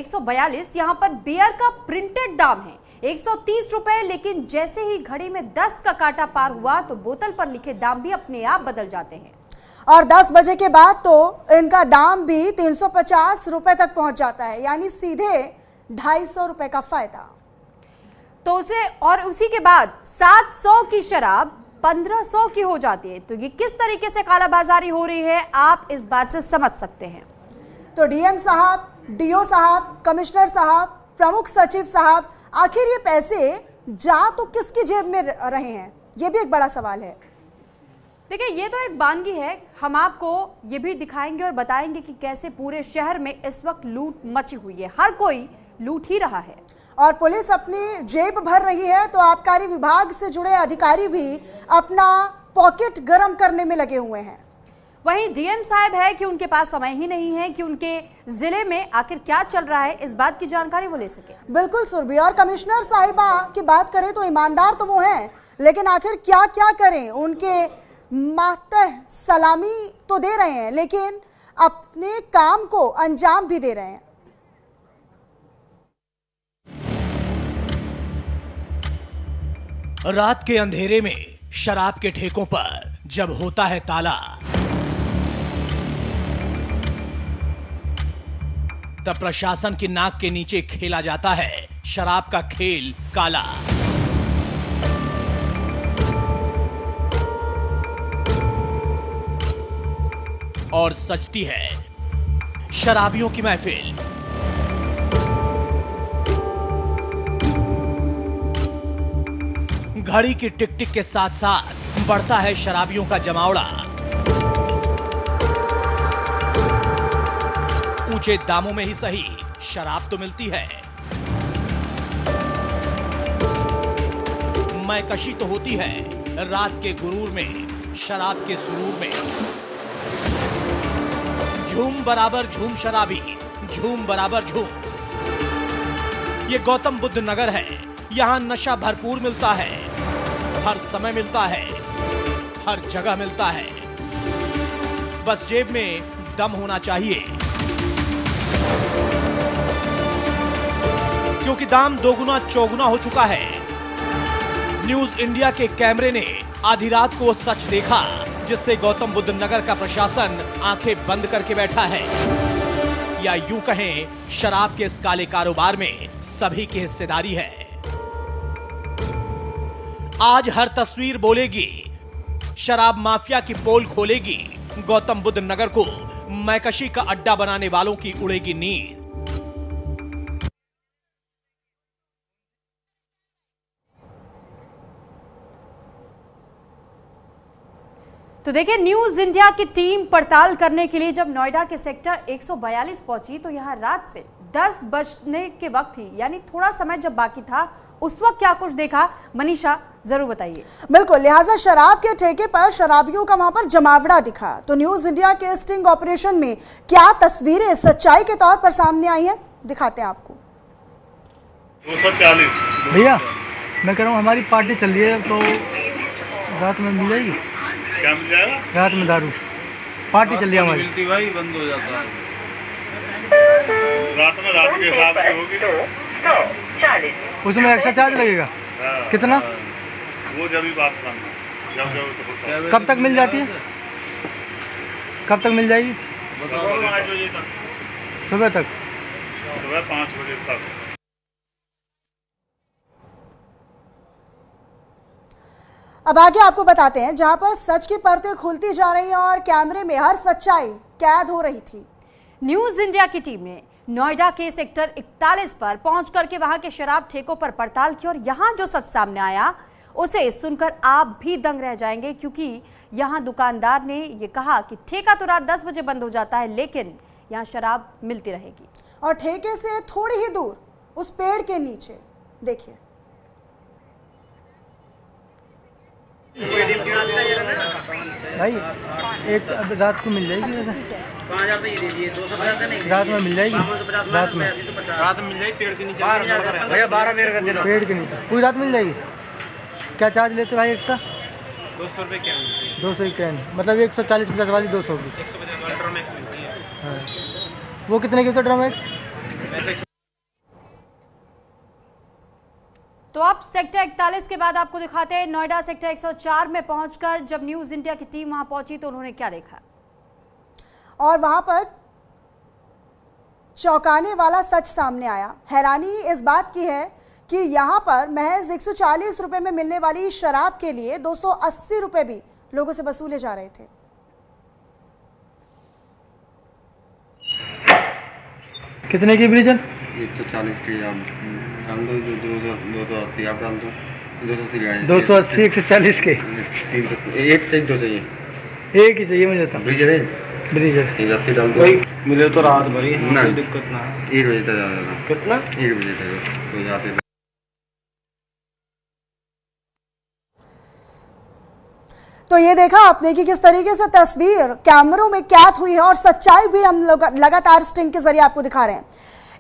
142 यहाँ पर बियर का प्रिंटेड दाम है 130 रुपए, लेकिन जैसे ही घड़ी में 10 का कांटा पार हुआ तो बोतल पर लिखे दाम भी अपने आप बदल जाते हैं और 10 बजे के बाद तो इनका दाम भी 350 रुपए तक पहुंच जाता है, यानी सीधे 250 रुपए का फायदा। तो उसी के बाद 700 की शराब 1500 की हो जाती है। तो ये किस तरीके से कालाबाजारी हो रही है आप इस बात से समझ सकते हैं। तो डीएम साहब, डीओ साहब, कमिश्नर साहब, प्रमुख सचिव साहब, आखिर ये पैसे जा तो किसकी जेब में रहे हैं, ये भी एक बड़ा सवाल है। देखिए, ये तो एक वानगी है। हम आपको ये भी दिखाएंगे और बताएंगे कि कैसे पूरे शहर में इस वक्त लूट मची हुई है, हर कोई लूट ही रहा है और पुलिस अपनी जेब भर रही है, तो आबकारी विभाग से जुड़े अधिकारी भी अपना पॉकेट गर्म करने में लगे हुए हैं। वहीं डीएम साहब है कि उनके पास समय ही नहीं है कि उनके जिले में आखिर क्या चल रहा है इस बात की जानकारी वो ले सके। बिल्कुल सुरभि, और कमिश्नर साहिबा की बात करें तो ईमानदार तो वो हैं, लेकिन आखिर क्या क्या करें, उनके मातह सलामी तो दे रहे हैं लेकिन अपने काम को अंजाम भी दे रहे हैं। रात के अंधेरे में शराब के ठेकों पर जब होता है ताला, तब प्रशासन की नाक के नीचे खेला जाता है शराब का खेल काला। और सजती है शराबियों की महफिल। घड़ी की टिक टिक के साथ साथ बढ़ता है शराबियों का जमावड़ा। ऊंचे दामों में ही सही शराब तो मिलती है, मैकशी तो होती है रात के गुरूर में, शराब के सुरूर में। झूम बराबर झूम शराबी, झूम बराबर झूम। ये गौतम बुद्ध नगर है, यहां नशा भरपूर मिलता है, हर समय मिलता है, हर जगह मिलता है। बस जेब में दम होना चाहिए, क्योंकि दाम दोगुना चौगुना हो चुका है। न्यूज इंडिया के कैमरे ने आधी रात को सच देखा, जिससे गौतम बुद्ध नगर का प्रशासन आंखें बंद करके बैठा है, या यूं कहें शराब के इस काले कारोबार में सभी की हिस्सेदारी है। आज हर तस्वीर बोलेगी, शराब माफिया की पोल खोलेगी, गौतम बुद्ध नगर को मैकशी का अड्डा बनाने वालों की उड़ेगी नींद। तो देखिए, न्यूज इंडिया की टीम पड़ताल करने के लिए जब नोएडा के सेक्टर 142 पहुंची तो यहां रात से 10 बजने के वक्त ही, यानी थोड़ा समय जब बाकी था, उस वक्त क्या कुछ देखा, मनीषा जरूर बताइए। बिल्कुल, लिहाजा शराब के ठेके पर शराबियों का वहां पर जमावड़ा दिखा। तो न्यूज इंडिया के स्टिंग ऑपरेशन में क्या तस्वीरें सच्चाई के तौर पर सामने आई हैं, दिखाते हैं आपको। 240 भैया, मैं कह रहा हूँ हमारी पार्टी चल रही है, तो रात में मिल जाएगी? क्या मिल जाएगा? रात में दारू पार्टी चल रही है हमारी। मिलती भाई, बंद हो जाता है रात में, रात के हिसाब से होगी। 240 उसमें एक्स्ट्रा चार्ज लगेगा? कितना? वो जब भी बात करना, जब कब तक मिल जाती है? कब तक मिल जाएगी? 5 बजे तक। सुबह तक? सुबह 5 बजे तक। अब आगे आपको बताते हैं जहां पर सच की परतें खुलती जा रही हैं और कैमरे में हर सच्चाई कैद हो रही थी। न्यूज इंडिया की टीम ने नोएडा के सेक्टर 41 पर पहुंच करके वहां के शराब ठेकों पर पड़ताल की और यहां जो सच सामने आया उसे सुनकर आप भी दंग रह जाएंगे, क्योंकि यहां दुकानदार ने ये कहा कि ठेका तो रात 10 बजे बंद हो जाता है, लेकिन यहां शराब मिलती रहेगी। और ठेके से थोड़ी ही दूर उस पेड़ के नीचे देखिए, भाई एक रात को मिल जाएगी। रात में मिल जाएगी, रात में मिल जाएगी। पेड़ के नीचे भैया 12 पेड़ के नीचे पूरी रात मिल जाएगी। क्या चार्ज लेते भाई एक्स्ट्रा? 200 रुपये कैन। 200 ही कैन, मतलब 140-50 वाली 200 की। 150 ड्रम एक्स मिलती है। हाँ, वो कितने की ड्रम एक्स? तो अब सेक्टर 41 के बाद आपको दिखाते हैं नोएडा सेक्टर 104 में पहुंचकर जब न्यूज इंडिया की टीम वहां पहुंची तो उन्होंने क्या देखा और वहां पर चौंकाने वाला सच सामने आया। हैरानी इस बात की है कि यहां पर महज 140 रुपए में मिलने वाली शराब के लिए 280 रुपए भी लोगों से वसूले जा रहे थे। कितने की ब्रीजर? 140 की आप डाल दो, 280 आप डाल दो, 280 140 के एक दो चाहिए, एक ही चाहिए मुझे। ब्रीजर है, ब्रीजर 80 डाल दो। मिले तो रात भरी ना दिक्कत ना। 1 बजे तक आ जाना। कितना? 1 बजे तक कोई आते। तो ये देखा आपने कि किस तरीके से तस्वीर कैमरों में कैद हुई है और सच्चाई भी हम लोग लगातार स्टिंग के जरिए आपको दिखा रहे हैं।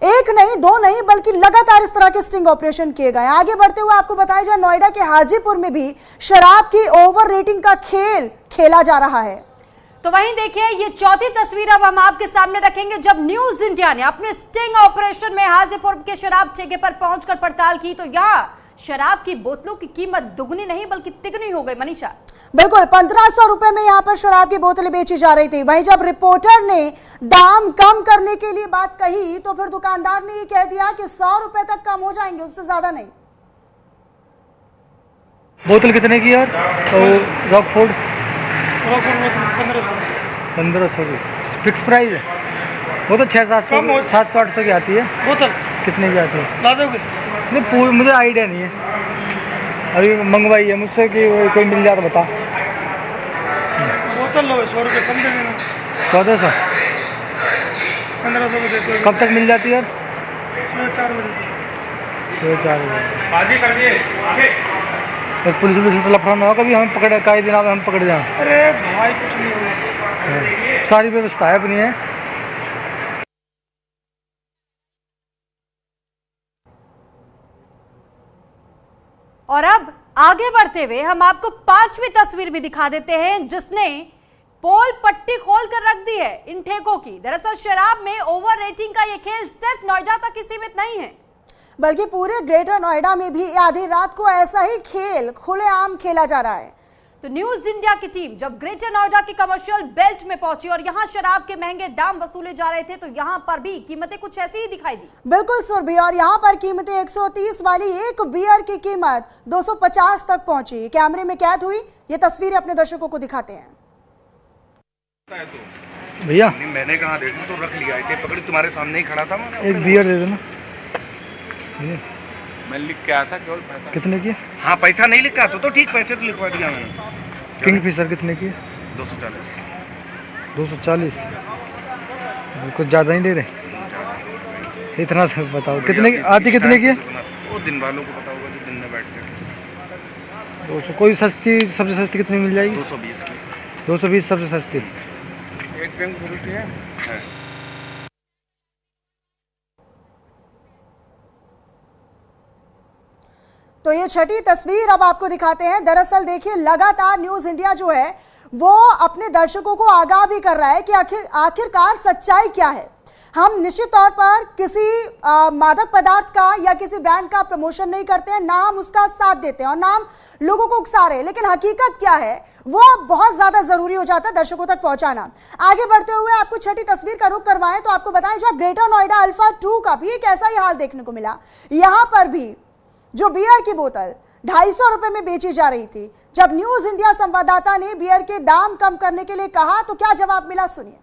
एक नहीं, दो नहीं, बल्कि लगातार इस तरह के स्टिंग ऑपरेशन किए गए। आगे बढ़ते हुए आपको बताया जाए, नोएडा के हाजीपुर में भी शराब की ओवर रेटिंग का खेल खेला जा रहा है। तो वहीं देखिए, ये चौथी तस्वीर अब हम आपके सामने रखेंगे जब न्यूज इंडिया ने अपने स्टिंग ऑपरेशन में हाजीपुर के शराब ठेके पर पहुंचकर पड़ताल की तो यहाँ शराब की बोतलों की कीमत दुगनी नहीं बल्कि तिगनी हो गई। मनीषा, बिल्कुल 1500 रुपए में यहाँ पर शराब की बोतलें बेची जा रही थी। वहीं जब रिपोर्टर ने दाम कम करने के लिए बात कही तो फिर दुकानदार ने ये कह दिया कि 100 रुपए तक कम हो जाएंगे, उससे ज्यादा नहीं। बोतल कितने की यार? और रॉकफोर्ड 1500 की फिक्स प्राइस है। वो तो 700-800 की आती है। बोतल कितने की आती है? ला दोगे? नहीं, पूरी मुझे आइडिया नहीं है, अभी मंगवाई है मुझसे कि कोई मिल जाए तो बता। बोतल लो, 100 रुपये कम दे देना। 1400 1500 देते। कब तक मिल जाती है? 4 बजे। 4 बजे बाजी कर दिए। पुलिस से लफड़ा ना हो कभी हमें पकड़े, कई दिन हम पकड़ जाए। अरे भाई कुछ नहीं होगा, सारी व्यवस्था है अपनी है। और अब आगे बढ़ते हुए हम आपको 5वीं तस्वीर भी दिखा देते हैं जिसने पोल पट्टी खोल कर रख दी है इन ठेकों की। दरअसल शराब में ओवर रेटिंग का ये खेल सिर्फ नोएडा तक ही सीमित नहीं है, बल्कि पूरे ग्रेटर नोएडा में भी आधी रात को ऐसा ही खेल खुलेआम खेला जा रहा है। तो न्यूज इंडिया की टीम जब ग्रेटर नोएडा की कमर्शियल बेल्ट में पहुंची और यहां शराब के महंगे दाम वसूले जा रहे थे तो यहां पर भी कीमतें कुछ ऐसी ही दिखाई दी। बिल्कुल सुरभि, और यहां पर कीमतें 130 वाली एक बियर की कीमत 250 तक पहुंची। कैमरे में कैद हुई ये तस्वीरें अपने दर्शकों को दिखाते हैं। भैया मैंने कहा देखा तो रख लिया, ऐसे पकड़ी तुम्हारे सामने ही खड़ा था। एक बियर दे देना। मैं लिख के आया था केवल पैसा। कितने की? हाँ पैसा नहीं लिखा तो ठीक, पैसे तो लिखवा दिया मैंने। किंगफिशर कितने की? 240। 240 कुछ ज्यादा ही दे रहे इतना तो बताओ। कितने की आती? कितने की? वो दिन वालों को पता होगा जो दिन में बैठते। 200। कोई सस्ती, सबसे सस्ती कितनी मिल जाएगी? 220 की। 220 सबसे सस्ती। 8 पेन की है। तो ये छठी तस्वीर अब आपको दिखाते हैं। दरअसल देखिए, लगातार न्यूज इंडिया जो है वो अपने दर्शकों को आगाह भी कर रहा है कि आखिरकार सच्चाई क्या है। हम निश्चित तौर पर किसी मादक पदार्थ का या किसी ब्रांड का प्रमोशन नहीं करते हैं, ना हम उसका साथ देते हैं और ना हम लोगों को उकसा रहे हैं, लेकिन हकीकत क्या है वो बहुत ज्यादा जरूरी हो जाता है दर्शकों तक पहुंचाना। आगे बढ़ते हुए आपको छठी तस्वीर का रुख करवाएं तो आपको बताएं, जब ग्रेटर नोएडा अल्फा 2 का भी एक ऐसा ही हाल देखने को मिला। यहां पर भी जो बियर की बोतल 250 रुपए में बेची जा रही थी, जब न्यूज इंडिया संवाददाता ने बियर के दाम कम करने के लिए कहा तो क्या जवाब मिला, सुनिए।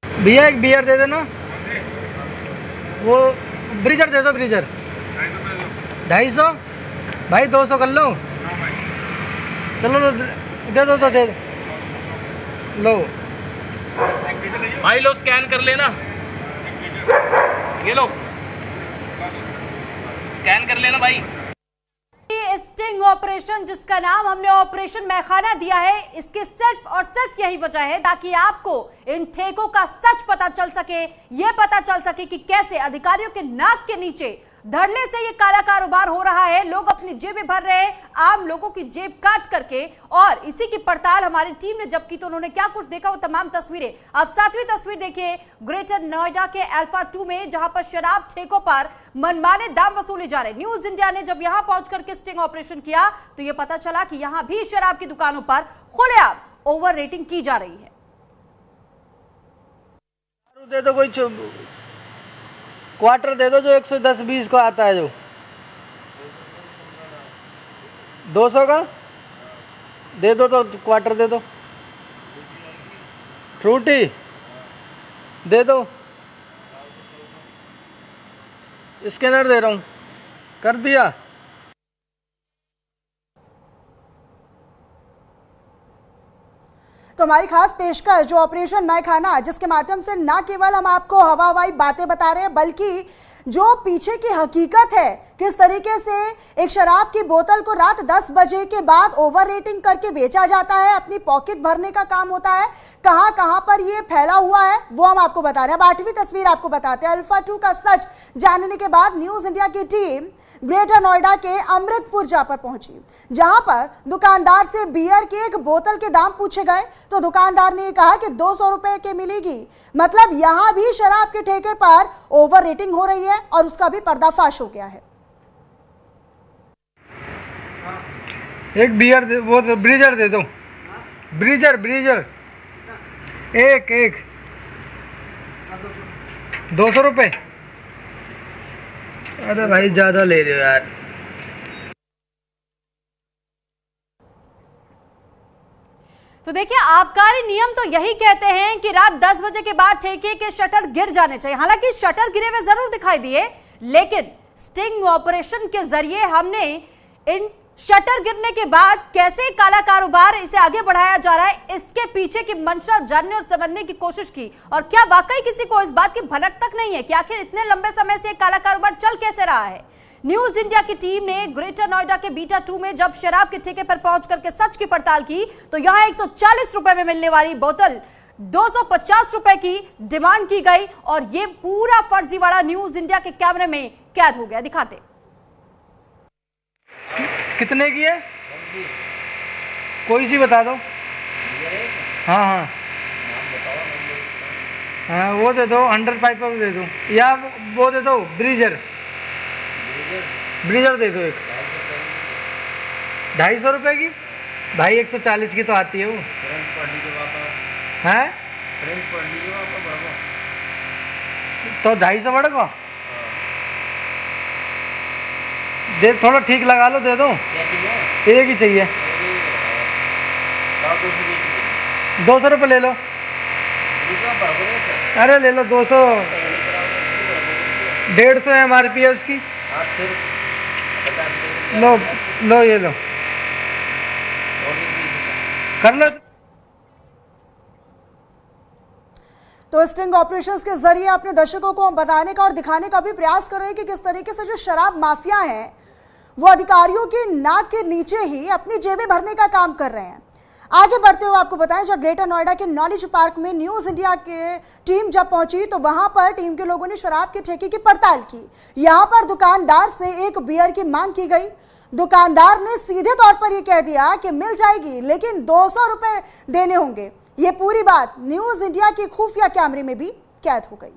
भैया एक बियर दे देना। वो ब्रीजर दे दो, ब्रीजर 250 भाई 200 कर लो। चलो दे दो तो दे लो भाई, लो स्कैन कर लेना, ये लो स्कैन कर लेना भाई। स्टिंग ऑपरेशन जिसका नाम हमने ऑपरेशन मैखाना दिया है, इसके सिर्फ और सिर्फ यही वजह है ताकि आपको इन ठेकों का सच पता चल सके, यह पता चल सके कि कैसे अधिकारियों के नाक के नीचे धड़ल्ले से ये काला कारोबार हो रहा है, लोग अपनी जेबें भर रहे हैं, आम लोगों की जेब काट करके। और इसी की पड़ताल हमारी टीम ने जब की तो उन्होंने क्या कुछ देखा वो तमाम तस्वीरें। अब 7वीं तस्वीर देखिए ग्रेटर नोएडा के अल्फा 2 में, जहां पर शराब ठेकों पर मनमाने दाम वसूले जा रहे। न्यूज इंडिया ने जब यहां पहुंच करके स्टिंग ऑपरेशन किया तो यह पता चला कि यहां भी शराब की दुकानों पर खुलेआम ओवर रेटिंग की जा रही है। दे दो कोई क्वार्टर दे दो जो 110-20 को आता है, जो 200 का दे दो, तो क्वार्टर दे दो। फ्रूटी दे दो, स्कैनर दे रहा हूं, कर दिया। तो हमारी खास पेशकश जो ऑपरेशन मैं खाना, जिसके माध्यम से न केवल हम आपको हवाई बातें बता रहे हैं बल्कि जो पीछे की हकीकत है, किस तरीके से एक शराब की बोतल को रात 10 बजे के बाद ओवर रेटिंग करके बेचा जाता है, अपनी पॉकेट भरने का काम होता है, कहां कहां पर ये फैला हुआ है वो हम आपको बता रहे हैं। अब 8वीं तस्वीर आपको बताते हैं। अल्फा 2 का सच जानने के बाद न्यूज इंडिया की टीम ग्रेटर नोएडा के अमृतपुर जा पर पहुंची, जहां पर दुकानदार से बियर की एक बोतल के दाम पूछे गए तो दुकानदार ने कहा कि 200 रुपए की मिलेगी। मतलब यहां भी शराब के ठेके पर ओवर रेटिंग हो रही है और उसका भी पर्दाफाश हो गया है। एक बियर दे, वो ब्रीजर दे दो, ब्रीजर एक 200 रुपए। अरे भाई ज्यादा ले रहे हो यार। तो देखिए, आबकारी नियम तो यही कहते हैं कि रात 10 बजे के बाद ठेके के शटर गिर जाने चाहिए। हालांकि शटर गिरे हुए जरूर दिखाई दिए, लेकिन स्टिंग ऑपरेशन के जरिए हमने इन शटर गिरने के बाद कैसे काला कारोबार इसे आगे बढ़ाया जा रहा है, इसके पीछे की मंशा जानने और समझने की कोशिश की। और क्या वाकई किसी को इस बात की भनक तक नहीं है कि आखिर इतने लंबे समय से काला कारोबार चल कैसे रहा है। न्यूज इंडिया की टीम ने ग्रेटर नोएडा के बीटा 2 में जब शराब के ठेके पर पहुंच करके सच की पड़ताल की तो यहां 140 रुपए में मिलने वाली बोतल 250 रुपए की डिमांड की गई और ये पूरा फर्जीवाड़ा न्यूज इंडिया के कैमरे में कैद हो गया। दिखाते कितने की है, कोई सी बता दो। हाँ वो दे दो, 100 पाइप दे दो, या वो दे दो ब्रीजर दे दो एक 250 रुपए की। भाई 140 की तो आती है वो। है तो 250 बढ़ गो दे, थोड़ा ठीक लगा लो, दे दो। एक ही चाहिए, 200 रुपये ले लो। अरे ले लो 200, 150 MRP है उसकी। लो ये लो, कर लो। तो स्टिंग ऑपरेशंस के जरिए अपने दर्शकों को हम बताने का और दिखाने का भी प्रयास कर रहे हैं कि किस तरीके से जो शराब माफिया है वो अधिकारियों की नाक के नीचे ही अपनी जेबें भरने का काम कर रहे हैं। आगे बढ़ते हुए आपको बताएं, जब ग्रेटर नोएडा के नॉलेज पार्क में न्यूज इंडिया के टीम जब पहुंची तो वहां पर टीम के लोगों ने शराब के ठेके की पड़ताल की। यहां पर दुकानदार से एक बियर की मांग की गई। दुकानदार ने सीधे तौर पर यह कह दिया कि मिल जाएगी लेकिन 200 रुपए देने होंगे। ये पूरी बात न्यूज इंडिया की खुफिया कैमरे में भी कैद हो गई।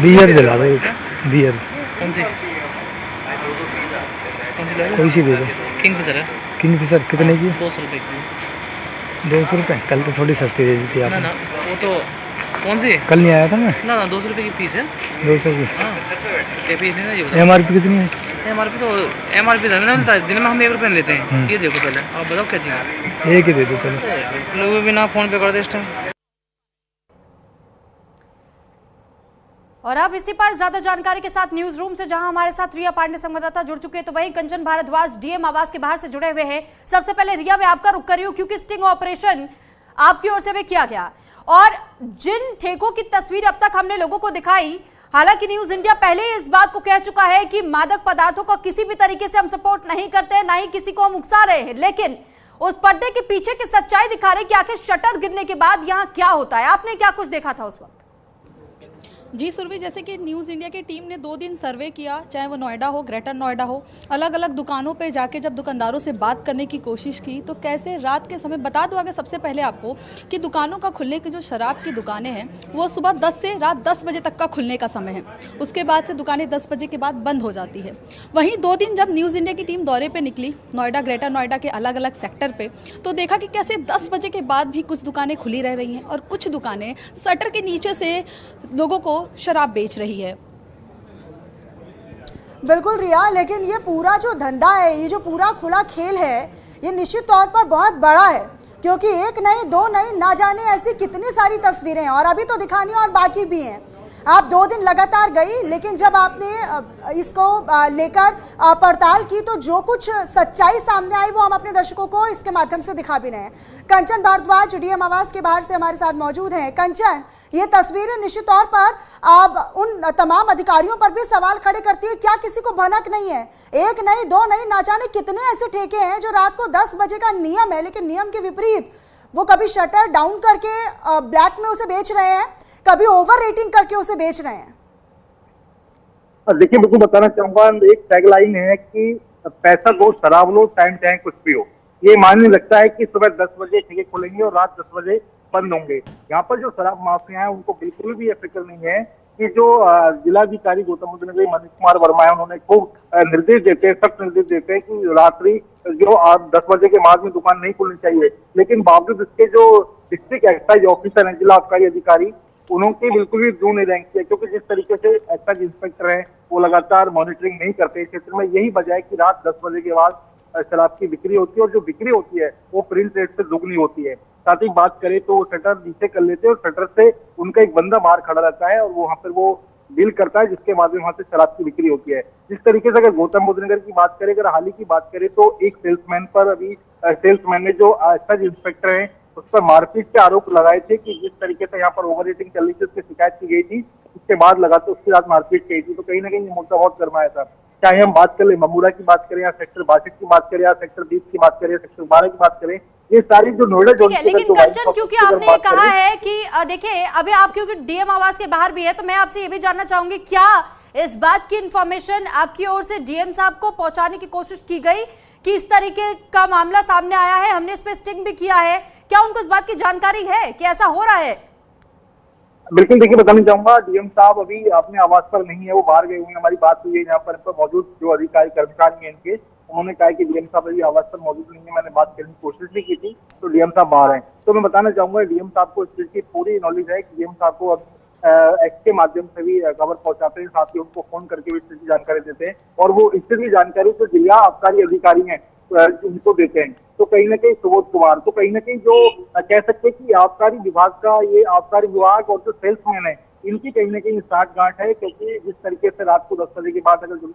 बियर दिला दो, बियर कोई सी दे दो। किंगफिशर कितने की? 200 रुपए की। 200 रुपए? कल तो थोड़ी सस्ती दे दी थी आपने। ना वो तो कौन सी? कल नहीं आया था मैं। ना 200 रुपए की पीस है। 200 की? हाँ पीस नहीं ना ये। MRP कितनी है? MRP तो MRP था ना, दिन में हम 1 रुपए लेते हैं। ये देखो पहले, आप बताओ क्या चाहिए। एक ही दे दो चलो। लोग भी ना फोन पे कर दे इस टाइम। और अब इसी पर ज्यादा जानकारी के साथ न्यूज रूम से जहां हमारे साथ रिया पांडे संवाददाता जुड़ चुके हैं, तो वहीं कंचन भारद्वाज डीएम आवास के बाहर से जुड़े हुए हैं। सबसे पहले रिया, मैं आपका रुख कर रही हूं क्योंकि स्टिंग ऑपरेशन आपकी ओर से भी किया गया और जिन ठेकों की तस्वीर अब तक हमने लोगों को दिखाई, हालांकि न्यूज इंडिया पहले ही इस बात को कह चुका है कि मादक पदार्थों को किसी भी तरीके से हम सपोर्ट नहीं करते, ना ही किसी को हम उकसा रहे हैं, लेकिन उस पर्दे के पीछे की सच्चाई दिखा रहे कि आखिर शटर गिरने के बाद यहाँ क्या होता है। आपने क्या कुछ देखा था उस वक्त? जी सुरभि, जैसे कि न्यूज़ इंडिया की टीम ने 2 दिन सर्वे किया, चाहे वो नोएडा हो, ग्रेटर नोएडा हो, अलग अलग दुकानों पर जाके जब दुकानदारों से बात करने की कोशिश की तो कैसे रात के समय, बता दूँ आगे सबसे पहले आपको कि दुकानों का खुलने की जो शराब की दुकानें हैं वो सुबह 10 से रात 10 बजे तक का खुलने का समय है। उसके बाद से दुकानें 10 बजे के बाद बंद हो जाती है। वहीं 2 दिन जब न्यूज़ इंडिया की टीम दौरे पर निकली नोएडा, ग्रेटर नोएडा के अलग अलग सेक्टर पर, तो देखा कि कैसे 10 बजे के बाद भी कुछ दुकानें खुली रह रही हैं और कुछ दुकानें शटर के नीचे से लोगों को शराब बेच रही है। बिल्कुल रिया, लेकिन ये पूरा जो धंधा है, ये जो पूरा खुला खेल है, ये निश्चित तौर पर बहुत बड़ा है, क्योंकि एक नहीं, दो नहीं, ना जाने ऐसी कितनी सारी तस्वीरें हैं और अभी तो दिखानी और बाकी भी हैं। आप 2 दिन लगातार गई, लेकिन जब आपने इसको लेकर पड़ताल की तो जो कुछ सच्चाई सामने आई वो हम अपने दर्शकों को इसके माध्यम से दिखा भी रहे हैं। कंचन भारद्वाज डीएम आवास के बाहर से हमारे साथ मौजूद हैं। कंचन, ये तस्वीरें निश्चित तौर पर उन तमाम अधिकारियों पर भी सवाल खड़े करती है। क्या किसी को भनक नहीं है? एक नहीं, दो नहीं, ना जाने कितने ऐसे ठेके हैं जो रात को 10 बजे का नियम है, लेकिन नियम के विपरीत वो कभी शटर डाउन करके ब्लैक में उसे बेच रहे हैं, कभी ओवर रेटिंग करके उसे बेच रहे हैं। देखिए, बिल्कुल बताना चाहूंगा, एक टैगलाइन है कि पैसा दो, शराब लो, टाइम चाहे कुछ भी हो। ये मानने लगता है कि सुबह 10 बजे ठेके खुलेंगे और रात 10 बजे बंद होंगे। यहाँ पर जो शराब माफिया है उनको बिल्कुल भी ये फिक्र नहीं है कि जो जिलाधिकारी गौतम बुद्ध नगर मनीष कुमार वर्मा है, उन्होंने खूब निर्देश देते हैं, सख्त निर्देश देते हैं कि रात्रि जो 10 बजे के बाद में दुकान नहीं खुलनी चाहिए। लेकिन बावजूद इसके जो डिस्ट्रिक्ट एक्साइज ऑफिसर है, जिला आबकारी अधिकारी, उन्होंने बिल्कुल भी ड्यू नहीं रैंक किया, क्योंकि जिस तरीके से एक्साइज इंस्पेक्टर है वो लगातार मॉनिटरिंग नहीं करते क्षेत्र में। यही वजह है कि रात 10 बजे के बाद शराब की बिक्री होती है और जो बिक्री होती है वो प्रिंट रेट से दुगनी होती है। साथ ही बात करें तो शटर नीचे कर लेते हैं और शटर से उनका एक बंदा बाहर खड़ा रहता है और वो वहाँ पर वो डील करता है, जिसके बाद में वहाँ से शराब की बिक्री होती है। जिस तरीके से अगर गौतम बुद्ध नगर की बात करें, अगर हाल ही की बात करें तो एक सेल्समैन पर अभी सेल्समैन ने जो एक्साइज इंस्पेक्टर है उस पर मारपीट के आरोप लगाए थे कि जिस तरीके से यहाँ पर ओवर रेटिंग चल रही थी उसकी शिकायत की गई थी, उसके बाद लगातार उसके साथ मारपीट की गई थी। तो कहीं ना कहीं ये मुद्दा बहुत गरमाया था। चाहे हम बात करें ममूरा की बात करें या सेक्टर 62 की बात करें या सेक्टर 20 की बात करें, सेक्टर 12 की बात करें, ये सारी जो नोएडा जोन की, लेकिन कंचन, क्योंकि आपने कहा है कि देखिए अभी आप क्योंकि डीएम आवास के बाहर भी है, तो मैं आपसे ये भी जानना चाहूंगी, क्या इस बात की इंफॉर्मेशन आपकी ओर से डीएम साहब को पहुंचाने की कोशिश की गई कि इस तरीके का मामला सामने आया है, हमने इस पे स्टिंग भी किया है? क्या उनको इस बात की जानकारी है कि ऐसा हो रहा है? बिल्कुल, देखिए बताना चाहूंगा, डीएम साहब अभी अपने आवास पर नहीं है, वो बाहर गए हुए हैं। हमारी बात हुई है यहाँ पर मौजूद जो अधिकारी कर्मचारी हैं इनके, उन्होंने कहा कि डीएम साहब अभी आवास पर मौजूद नहीं है। मैंने बात करने की कोशिश भी की थी तो डीएम साहब बाहर हैं। तो मैं बताना चाहूंगा डीएम साहब को इस चीज की पूरी नॉलेज है कि डीएम साहब को अब एक्स के माध्यम से भी खबर पहुंचाते हैं, साथ ही उनको फोन करके भी इस चीज की जानकारी देते हैं और वो इस चीज की जानकारी जो जिला आबकारी अधिकारी हैं उनको देते हैं। तो कहीं ना कहीं सुबोध कुमार, तो कहीं ना कहीं जो कह सकते हैं कि आबकारी विभाग का, ये आबकारी विभाग और जो सेल्समैन है इनकी कहीं ना कहीं साठगांठ है, क्योंकि जिस तरीके से रात को 10 बजे के बाद अगर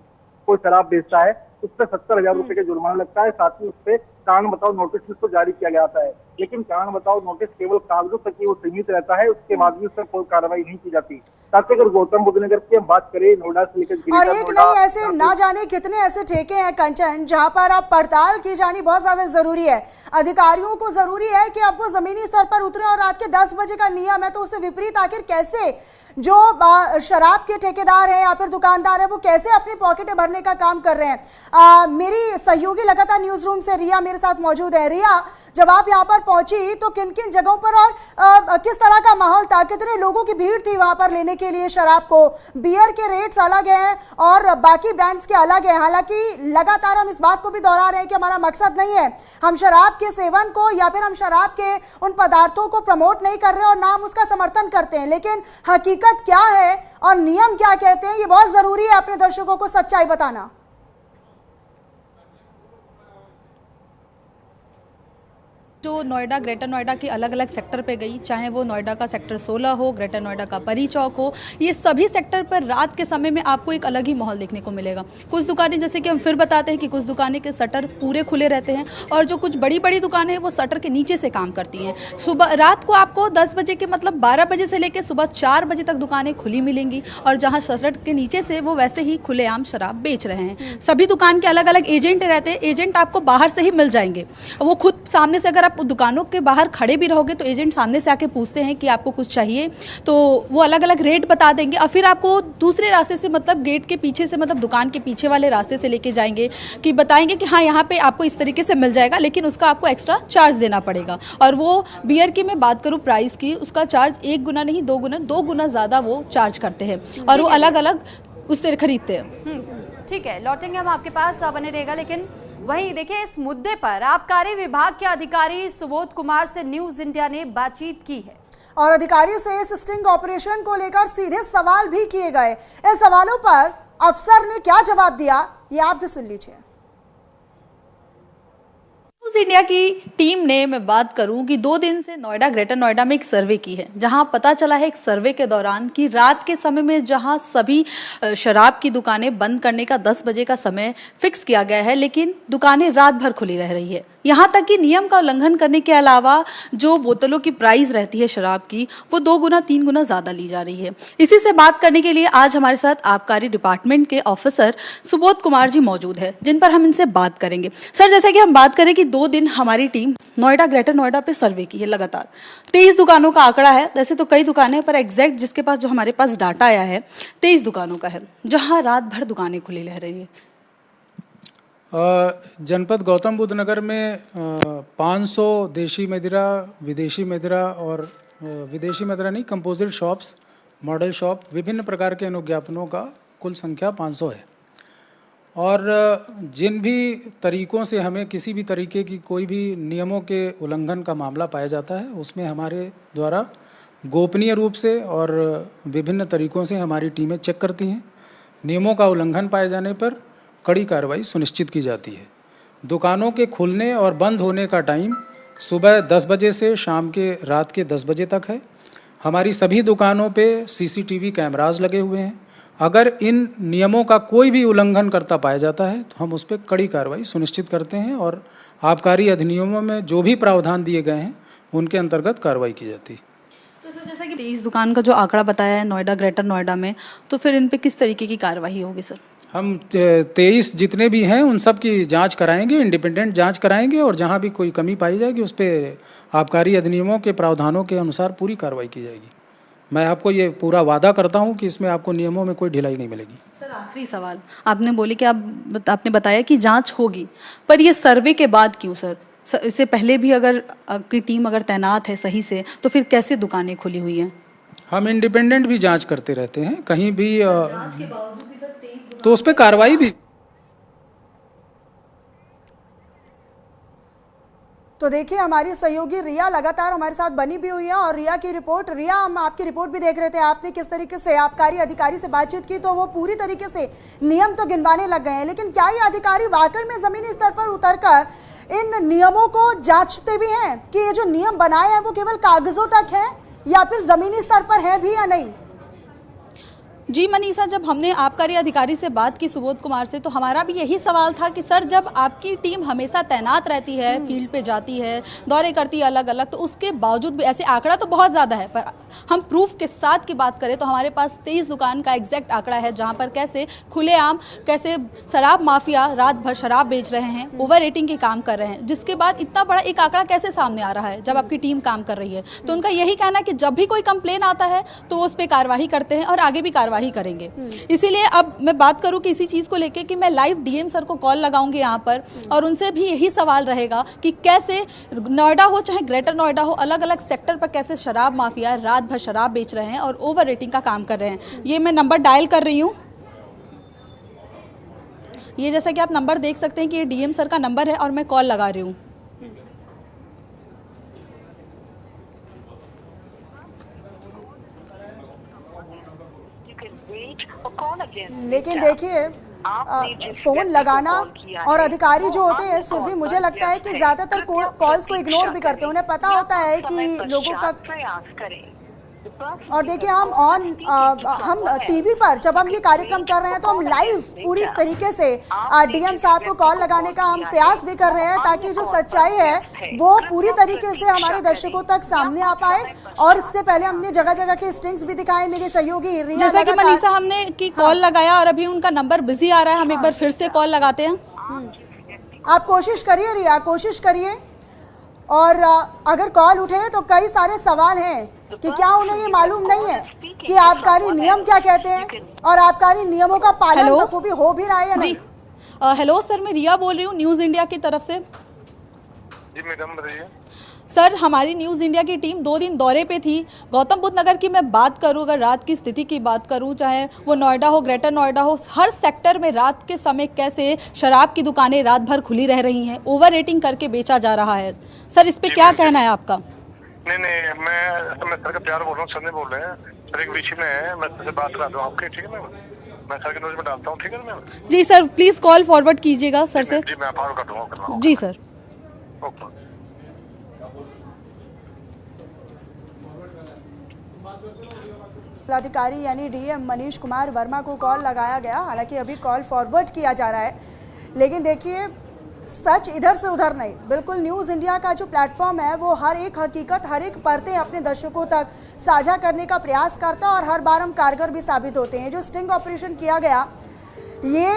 कोई शराब बेचता है उससे 70,000 रुपए का जुर्माना लगता है। साथ ही उससे कारण बताओ नोटिस तो जारी किया जाता है, लेकिन कारण बताओ नोटिस केवल कागजों तक ही वो सीमित रहता है, उसके बाद भी उस पर कोई कार्रवाई नहीं की जाती। साथ ही अगर गौतम बुद्ध नगर की हम बात करें, नोएडा से लेकर और एक नहीं, ऐसे ना जाने कितने ऐसे ठेके हैं कंचन जहां पर अब पड़ताल की जानी बहुत ज्यादा जरूरी है। अधिकारियों को जरूरी है कि अब वो जमीनी स्तर पर उतरे और रात के 10 बजे का नियम है तो उससे विपरीत आखिर कैसे जो शराब के ठेकेदार हैं या फिर दुकानदार हैं वो कैसे अपनी पॉकेटें भरने का काम कर रहे हैं। मेरी सहयोगी लगातार न्यूज रूम से रिया मेरे साथ मौजूद है। रिया, जब आप यहाँ पर पहुंची तो किन किन जगहों पर और किस तरह का माहौल था, कितने लोगों की भीड़ थी वहां पर लेने के लिए शराब को? बियर के रेट्स अलग हैं और बाकी ब्रांड्स के अलग हैं। हालांकि लगातार हम इस बात को भी दोहरा रहे हैं कि हमारा मकसद नहीं है हम शराब के सेवन को या फिर हम शराब के उन पदार्थों को प्रमोट नहीं कर रहे और ना हम उसका समर्थन करते हैं, लेकिन हकीकत क्या है और नियम क्या कहते हैं ये बहुत जरूरी है अपने दर्शकों को सच्चाई बताना। जो नोएडा, ग्रेटर नोएडा के अलग अलग सेक्टर पे गई, चाहे वो नोएडा का सेक्टर 16 हो, ग्रेटर नोएडा का परी चौक हो, ये सभी सेक्टर पर रात के समय में आपको एक अलग ही माहौल देखने को मिलेगा। कुछ दुकानें, जैसे कि हम फिर बताते हैं कि कुछ दुकानें के शटर पूरे खुले रहते हैं और जो कुछ बड़ी बड़ी दुकानें हैं वो शटर के नीचे से काम करती हैं। सुबह रात को आपको 10 बजे के मतलब 12 बजे से लेकर सुबह 4 बजे तक दुकानें खुली मिलेंगी और जहाँ शटर के नीचे से वो वैसे ही खुलेआम शराब बेच रहे हैं। सभी दुकान के अलग अलग एजेंट रहते हैं, एजेंट आपको बाहर से ही मिल जाएंगे, वो खुद सामने से अगर आप दुकानों के बाहर खड़े भी रहोगे तो एजेंट सामने से आके पूछते हैं कि आपको कुछ चाहिए, तो वो अलग अलग रेट बता देंगे और फिर आपको दूसरे रास्ते से, मतलब गेट के पीछे से, मतलब दुकान के पीछे वाले रास्ते से लेके जाएंगे कि बताएंगे कि हाँ यहाँ पे आपको इस तरीके से मिल जाएगा, लेकिन उसका आपको एक्स्ट्रा चार्ज देना पड़ेगा। और वो बियर की मैं बात करूँ प्राइस की, उसका चार्ज 1 गुना नहीं 2 गुना ज़्यादा वो चार्ज करते हैं और वो अलग अलग उससे खरीदते हैं। ठीक है, लौटेंगे हम आपके पास, बने रहेगा। लेकिन वहीं देखिए, इस मुद्दे पर आबकारी विभाग के अधिकारी सुबोध कुमार से न्यूज इंडिया ने बातचीत की है और अधिकारी से इस स्टिंग ऑपरेशन को लेकर सीधे सवाल भी किए गए। इन सवालों पर अफसर ने क्या जवाब दिया, ये आप भी सुन लीजिए। न्यूज़ इंडिया की टीम ने, मैं बात करूं कि 2 दिन से नोएडा, ग्रेटर नोएडा में एक सर्वे की है, जहां पता चला है एक सर्वे के दौरान कि रात के समय में जहां सभी शराब की दुकानें बंद करने का 10 बजे का समय फिक्स किया गया है, लेकिन दुकानें रात भर खुली रह रही है। यहाँ तक कि नियम का उल्लंघन करने के अलावा जो बोतलों की प्राइस रहती है शराब की, वो 2 गुना 3 गुना ज़्यादा ली जा रही है। इसी से बात करने के लिए आज हमारे साथ आबकारी डिपार्टमेंट के ऑफिसर सुबोध कुमार जी मौजूद है, जिन पर हम इनसे बात करेंगे। सर, जैसे कि हम बात करें कि 2 दिन हमारी टीम नोएडा, ग्रेटर नोएडा पे सर्वे की है लगातार, 23 दुकानों का आंकड़ा है। वैसे तो कई दुकानें, पर एग्जैक्ट जिसके पास, जो हमारे पास डाटा आया है, 23 दुकानों का है जहाँ रात भर दुकानें खुली रह रही है। जनपद गौतम बुद्ध नगर में 500 देशी मदिरा, विदेशी मदिरा और विदेशी मदिरा नहीं, कंपोजिट शॉप्स, मॉडल शॉप, विभिन्न प्रकार के अनुज्ञापनों का कुल संख्या 500 है। और जिन भी तरीकों से हमें किसी भी तरीके की कोई भी नियमों के उल्लंघन का मामला पाया जाता है, उसमें हमारे द्वारा गोपनीय रूप से और विभिन्न तरीकों से हमारी टीमें चेक करती हैं। नियमों का उल्लंघन पाए जाने पर कड़ी कार्रवाई सुनिश्चित की जाती है। दुकानों के खुलने और बंद होने का टाइम सुबह 10 बजे से शाम के रात के 10 बजे तक है। हमारी सभी दुकानों पे CCTV कैमरास लगे हुए हैं। अगर इन नियमों का कोई भी उल्लंघन करता पाया जाता है तो हम उस पर कड़ी कार्रवाई सुनिश्चित करते हैं और आबकारी अधिनियमों में जो भी प्रावधान दिए गए हैं उनके अंतर्गत कार्रवाई की जाती है। तो सर, जैसा कि 23 दुकान का जो आंकड़ा बताया है नोएडा, ग्रेटर नोएडा में, तो फिर इन पे किस तरीके की कार्रवाई होगी सर? हम 23 जितने भी हैं उन सब की जांच कराएंगे, इंडिपेंडेंट जांच कराएंगे और जहां भी कोई कमी पाई जाएगी उस पर आबकारी अधिनियमों के प्रावधानों के अनुसार पूरी कार्रवाई की जाएगी। मैं आपको ये पूरा वादा करता हूं कि इसमें आपको नियमों में कोई ढिलाई नहीं मिलेगी। सर, आखिरी सवाल, आपने बोले कि आपने बताया कि जांच होगी, पर ये सर्वे के बाद क्यों सर? इससे पहले भी अगर आपकी टीम अगर तैनात है सही से, तो फिर कैसे दुकानें खुली हुई हैं? हम इंडिपेंडेंट भी जांच करते रहते हैं, कहीं भी जांच के बावजूद भी सर 23 तो उस पर कार्रवाई भी। तो देखिए, हमारी सहयोगी रिया लगातार हमारे साथ बनी भी हुई है और रिया की रिपोर्ट, रिया हम आपकी रिपोर्ट भी देख रहे थे, आपने किस तरीके से आबकारी अधिकारी से बातचीत की, तो वो पूरी तरीके से नियम तो गिनवाने लग गए हैं, लेकिन क्या ये अधिकारी वाकई में जमीनी स्तर पर उतरकर इन नियमों को जांचते भी हैं कि ये जो नियम बनाए हैं वो केवल कागजों तक है या फिर जमीनी स्तर पर है भी या नहीं? जी मनीषा, जब हमने आबकारी अधिकारी से बात की सुबोध कुमार से, तो हमारा भी यही सवाल था कि सर, जब आपकी टीम हमेशा तैनात रहती है, फील्ड पे जाती है, दौरे करती है अलग अलग, तो उसके बावजूद भी ऐसे आंकड़ा तो बहुत ज़्यादा है, पर हम प्रूफ के साथ की बात करें तो हमारे पास 23 दुकान का एग्जैक्ट आंकड़ा है, जहाँ पर कैसे खुलेआम, कैसे शराब माफिया रात भर शराब बेच रहे हैं, ओवर रेटिंग के काम कर रहे हैं, जिसके बाद इतना बड़ा एक आंकड़ा कैसे सामने आ रहा है जब आपकी टीम काम कर रही है। तो उनका यही कहना है कि जब भी कोई कंप्लेन आता है तो उस पर कार्रवाई करते हैं और आगे भी कार्रवाई करेंगे। इसीलिए अब मैं बात करूं कि इसी चीज को लेके कि मैं लाइव डीएम सर को कॉल लगाऊंगी यहाँ पर और उनसे भी यही सवाल रहेगा कि कैसे नोएडा हो चाहे ग्रेटर नोएडा हो, अलग अलग सेक्टर पर कैसे शराब माफिया रात भर शराब बेच रहे हैं और ओवर रेटिंग का काम कर रहे हैं। ये मैं नंबर डायल कर रही हूँ, ये जैसा कि आप नंबर देख सकते हैं कि ये डीएम सर का नंबर है और मैं कॉल लगा रही हूँ। लेकिन देखिए, फोन लगाना और अधिकारी जो होते हैं सुरभि, मुझे लगता है कि ज्यादातर कॉल्स को इग्नोर भी करते हैं, उन्हें पता होता है कि लोगों का। और देखिए, हम टीवी पर जब हम ये कार्यक्रम कर रहे हैं तो हम लाइव पूरी तरीके से डीएम साहब को कॉल लगाने का हम प्रयास भी कर रहे हैं ताकि जो सच्चाई है वो पूरी तरीके से हमारे दर्शकों तक सामने आ पाए। और इससे पहले हमने जगह जगह के स्टिंग्स भी दिखाए। मेरी सहयोगी रिया, जैसा कि मनीषा हमने की कॉल लगाया और अभी उनका नंबर बिजी आ रहा है, हम एक बार फिर से कॉल लगाते हैं। आप कोशिश करिए रिया, कोशिश करिए। और अगर कॉल उठे तो कई सारे सवाल हैं कि क्या उन्हें ये मालूम नहीं है कि आबकारी नियम क्या कहते हैं और आबकारी नियमों का पालन बखूबी हो भी रहा है या नहीं। हेलो सर, मैं रिया बोल रही हूँ न्यूज़ इंडिया की तरफ से। जी मैडम बताइए। सर, हमारी न्यूज़ इंडिया की टीम 2 दिन दौरे पे थी। गौतम बुद्ध नगर की मैं बात करूं, अगर रात की स्थिति की बात करूं, चाहे वो नोएडा हो, ग्रेटर नोएडा हो, हर सेक्टर में रात के समय कैसे शराब की दुकानें रात भर खुली रह रही हैं, ओवर रेटिंग करके बेचा जा रहा है। सर, इस पे क्या कहना है आपका? नहीं, मैं सर का प्यार बोल रहा हूँ, सर ने बोल रहे हैं, सर एक विषय में है, मैं सर से बात करा दूँ आपके, ठीक है मैम? मैं सर के नोट में डालता हूँ, ठीक है मैम? जी सर, प्लीज़ कॉल फॉरवर्ड कीजिएगा सर से। जी मैं फॉरवर्ड कर दूँगा। जी सर। ओके। जिलाधिकारी यानी डीएम मनीष कुमार वर्मा को कॉल लगाया गया, हालांकि अभी कॉल फॉरवर्ड किया जा रहा है, लेकिन देखिए सच इधर से उधर नहीं। बिल्कुल न्यूज़ इंडिया का जो प्लेटफॉर्म है वो हर एक हकीकत, हर एक परतें अपने दर्शकों तक साझा करने का प्रयास करता है और हर बार हम कारगर भी साबित होते हैं। जो स्टिंग ऑपरेशन किया गया, ये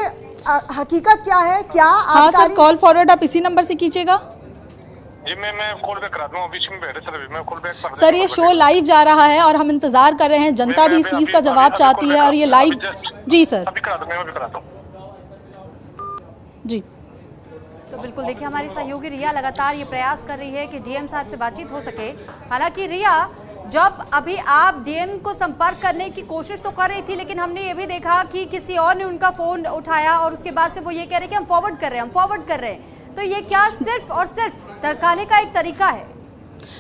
हकीकत क्या है, क्या? हाँ सर, कॉल फॉरवर्ड आप इसी नंबर से कीजिएगा। जी मैं कॉल बैक करा दूँ, बीच में बैठे सर, मैं कॉल बैक कर। सर, ये शो लाइव जा रहा है और हम इंतजार कर रहे हैं, जनता भी इस चीज का जवाब चाहती है और ये लाइव। जी सर, अभी करा दूँ, मैं भी कराता हूँ। जी तो बिल्कुल देखिए, हमारी सहयोगी रिया लगातार ये प्रयास कर रही है कि डीएम साहब से बातचीत हो सके। हालांकि रिया, जब अभी आप डीएम को संपर्क करने की कोशिश तो कर रही थी, लेकिन हमने ये भी देखा कि किसी और ने उनका फोन उठाया और उसके बाद से वो ये कह रहे कि हम फॉरवर्ड कर रहे हैं। तो ये क्या सिर्फ और सिर्फ तड़काने का एक तरीका है?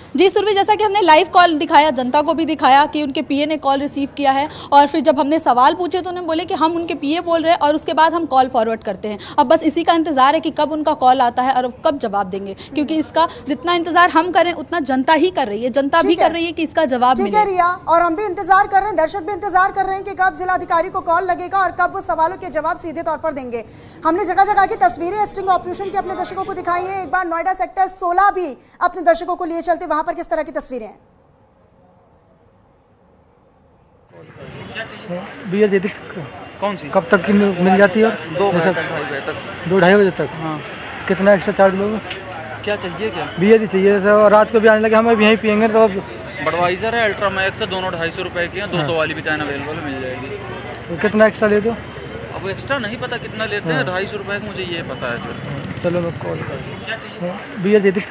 जी सुरभि, जैसा कि हमने लाइव कॉल दिखाया, जनता को भी दिखाया कि उनके पीए ने कॉल रिसीव किया है और फिर जब हमने सवाल पूछे तो उन्होंने बोले कि हम उनके पीए बोल रहे हैं और उसके बाद हम कॉल फॉरवर्ड करते हैं। अब बस इसी का इंतजार है कि कब उनका कॉल आता है और कब जवाब देंगे, क्योंकि इसका जितना इंतजार हम करें उतना जनता ही कर रही है, जनता भी कर रही है कि इसका जवाब मिले। रिया, और हम भी इंतजार कर रहे हैं, दर्शक भी इंतजार कर रहे हैं कि कब जिलाधिकारी को कॉल लगेगा और कब वो सवालों के जवाब सीधे तौर पर देंगे। हमने जगह जगह की तस्वीरें स्टिंग ऑपरेशन की अपने दर्शकों को दिखाई है। एक बार नोएडा सेक्टर 16 भी अपने दर्शकों को लिए चलते, वहां पर किस तरह की तस्वीरें हैं। भैया यदि कौन सी कब तक की मिल जाती है? 2-2:30 बजे तक। हाँ। कितना एक्स्ट्रा चार्ज लोगे? क्या चाहिए? क्या भैया जी चाहिए सर, और रात को भी आने लगे, हम यहीं पियेंगे तो। बडवाइजर है, अल्ट्रा मैक्स है, दोनों 250 रुपए की है, 200 वाली भी टाइन अवेलेबल मिल जाएगी। तो कितना एक्स्ट्रा ले दो? अब एक्स्ट्रा नहीं पता कितना लेते हैं, 250 रुपए मुझे ये पता है सर। चलो मैं कॉल कर। भैया यदि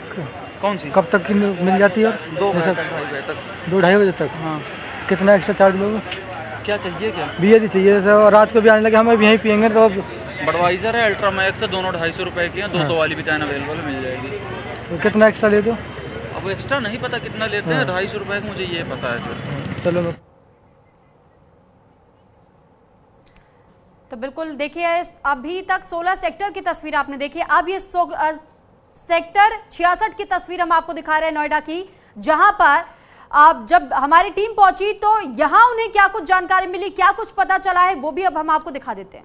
कौन सी कब तक की मिल जाती है? 2-2:30 तक। 2-2:30 बजे तक। हाँ। कितना एक्स्ट्रा चार्ज लोगे? क्या चाहिए? क्या भैया जी चाहिए सर, और रात को भी आने लगे, हम यहीं पियेंगे तो। बडवाइजर है, अल्ट्रा मैक्स है, दोनों 250 रुपए की है, 200 वाली भी टाइन अवेलेबल मिल जाएगी। तो कितना एक्स्ट्रा ले दो? अब एक्स्ट्रा नहीं पता कितना लेते हैं, 250 रुपए मुझे ये पता है सर। चलो मैं। तो बिल्कुल देखिए, अभी तक 16 सेक्टर की तस्वीर आपने देखी। अब ये सेक्टर 66 की तस्वीर हम आपको दिखा रहे हैं नोएडा की, जहां पर आप जब हमारी टीम पहुंची तो यहां उन्हें क्या कुछ जानकारी मिली, क्या कुछ पता चला है, वो भी अब हम आपको दिखा देते हैं।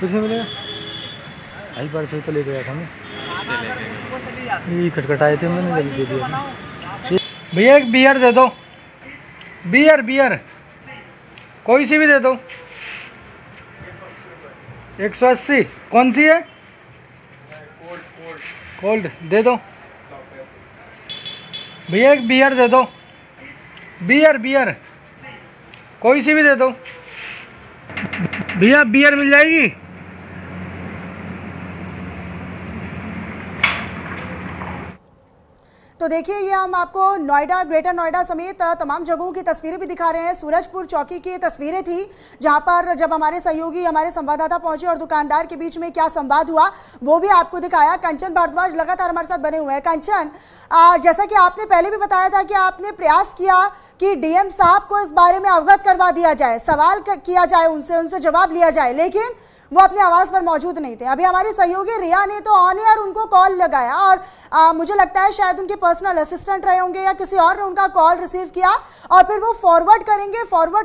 कुछ नहीं मिलेगा? आई बार से तो ले गया था मैं, ये खटखटाए थे, मैंने जल्दी दे दिया। भैया एक बियर दे दो, बियर कोई सी भी दे दो। 180 कौन सी है? कोल्ड दे दो भैया, एक बियर दे दो, बियर कोई सी भी दे दो भैया, बियर मिल जाएगी? तो देखिए, ये हम आपको नोएडा, ग्रेटर नोएडा समेत तमाम जगहों की तस्वीरें भी दिखा रहे हैं। सूरजपुर चौकी की तस्वीरें थी, जहां पर जब हमारे सहयोगी, हमारे संवाददाता पहुंचे और दुकानदार के बीच में क्या संवाद हुआ वो भी आपको दिखाया। कंचन भारद्वाज लगातार हमारे साथ बने हुए हैं। कंचन, जैसा कि आपने पहले भी बताया था कि आपने प्रयास किया कि डीएम साहब को इस बारे में अवगत करवा दिया जाए, सवाल किया जाए उनसे जवाब लिया जाए, लेकिन वो अपने आवाज पर मौजूद नहीं थे। अभी हमारी सहयोगी रिया ने तो ऑन एयर उनको कॉल लगाया और मुझे लगता है शायद उनके पर्सनल असिस्टेंट रहे होंगे या किसी और ने उनका कॉल रिसीव किया और फिर वो फॉरवर्ड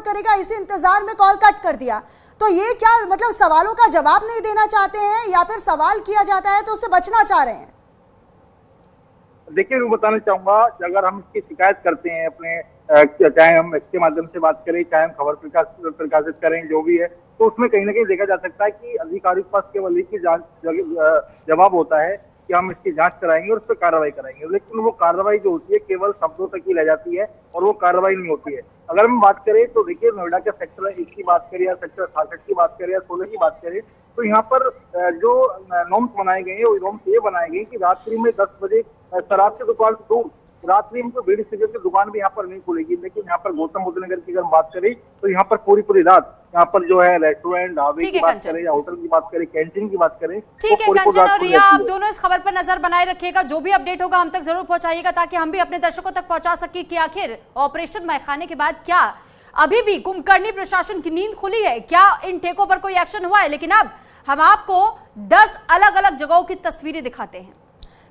करेगा, इसी इंतजार में कॉल कट कर दिया। तो ये क्या मतलब, सवालों का जवाब नहीं देना चाहते हैं या फिर सवाल किया जाता है तो उससे बचना चाह रहे हैं? देखिए, मैं बताना चाहूंगा, अगर हम इसकी शिकायत करते हैं अपने, चाहे हम इसके माध्यम से बात करें, चाहे हम खबर प्रकाशित करें, जो भी है, तो उसमें कहीं ना कहीं देखा जा सकता है कि अधिकारियों के पास केवल एक ही जवाब होता है कि हम इसकी जांच कराएंगे और उस पर कार्रवाई कराएंगे, लेकिन वो कार्रवाई जो होती है केवल शब्दों तक ही रह जाती है और वो कार्रवाई नहीं होती है। अगर हम बात करें तो देखिए, नोएडा के सेक्टर 1 की बात करें या सेक्टर 66 की बात करें या 16 की बात करें, तो यहाँ पर जो नॉर्म्स बनाए गए हैं वो नॉर्म्स ये बनाए गए कि रात्रि में 10 बजे शराब की दुकान से दूर रात्रि में बीड़ी सिगरेट की दुकान भी यहाँ पर नहीं खुलेगी। लेकिन यहाँ पर गौतम बुद्ध नगर की अगर बात करें तो यहाँ पर पूरी रात यहाँ पर जो है रेस्टोरेंट, ढाबे की बात करें या होटल की बात करें, कैंटीन की बात करें, ठीक है कंचन और रिया, आप दोनों इस खबर पर नजर बनाए रखिएगा। जो भी अपडेट होगा हम तक जरूर पहुंचाइएगा ताकि हम भी अपने दर्शकों तक पहुंचा सके कि आखिर ऑपरेशन मैखाने के बाद क्या अभी भी कुंभकर्णी प्रशासन की नींद खुली है, क्या इन ठेकों पर कोई एक्शन हुआ है। लेकिन अब हम आपको 10 अलग अलग जगहों की तस्वीरें दिखाते हैं।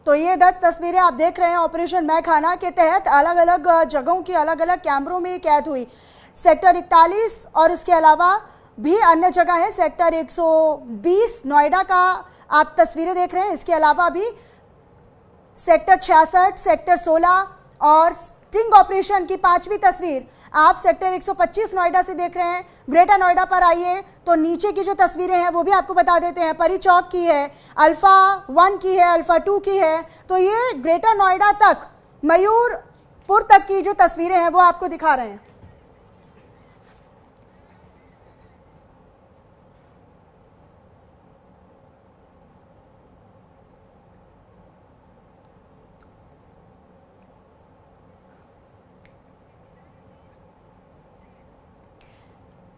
तो ये 10 तस्वीरें आप देख रहे हैं ऑपरेशन मैखाना के तहत अलग अलग जगहों की अलग अलग कैमरों में कैद हुई। सेक्टर 41 और इसके अलावा भी अन्य जगह है, सेक्टर 120 नोएडा का आप तस्वीरें देख रहे हैं। इसके अलावा भी सेक्टर 66, सेक्टर 16 और स्टिंग ऑपरेशन की 5वीं तस्वीर आप सेक्टर 125 नोएडा से देख रहे हैं। ग्रेटर नोएडा पर आइए तो नीचे की जो तस्वीरें हैं वो भी आपको बता देते हैं। परी चौक की है, अल्फा 1 की है, अल्फा 2 की है। तो ये ग्रेटर नोएडा तक, मयूरपुर तक की जो तस्वीरें हैं वो आपको दिखा रहे हैं।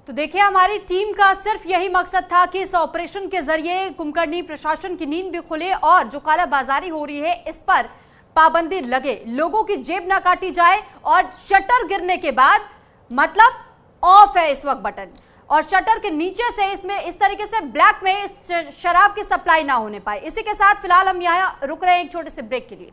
तो देखिए, हमारी टीम का सिर्फ यही मकसद था कि इस ऑपरेशन के जरिए कुंभकर्णी प्रशासन की नींद भी खुले और जो कालाबाजारी हो रही है इस पर पाबंदी लगे, लोगों की जेब ना काटी जाए। और शटर गिरने के बाद मतलब ऑफ है इस वक्त बटन, और शटर के नीचे से इसमें इस तरीके से ब्लैक में इस शराब की सप्लाई ना होने पाए। इसी के साथ फिलहाल हम यहाँ रुक रहे हैं एक छोटे से ब्रेक के लिए।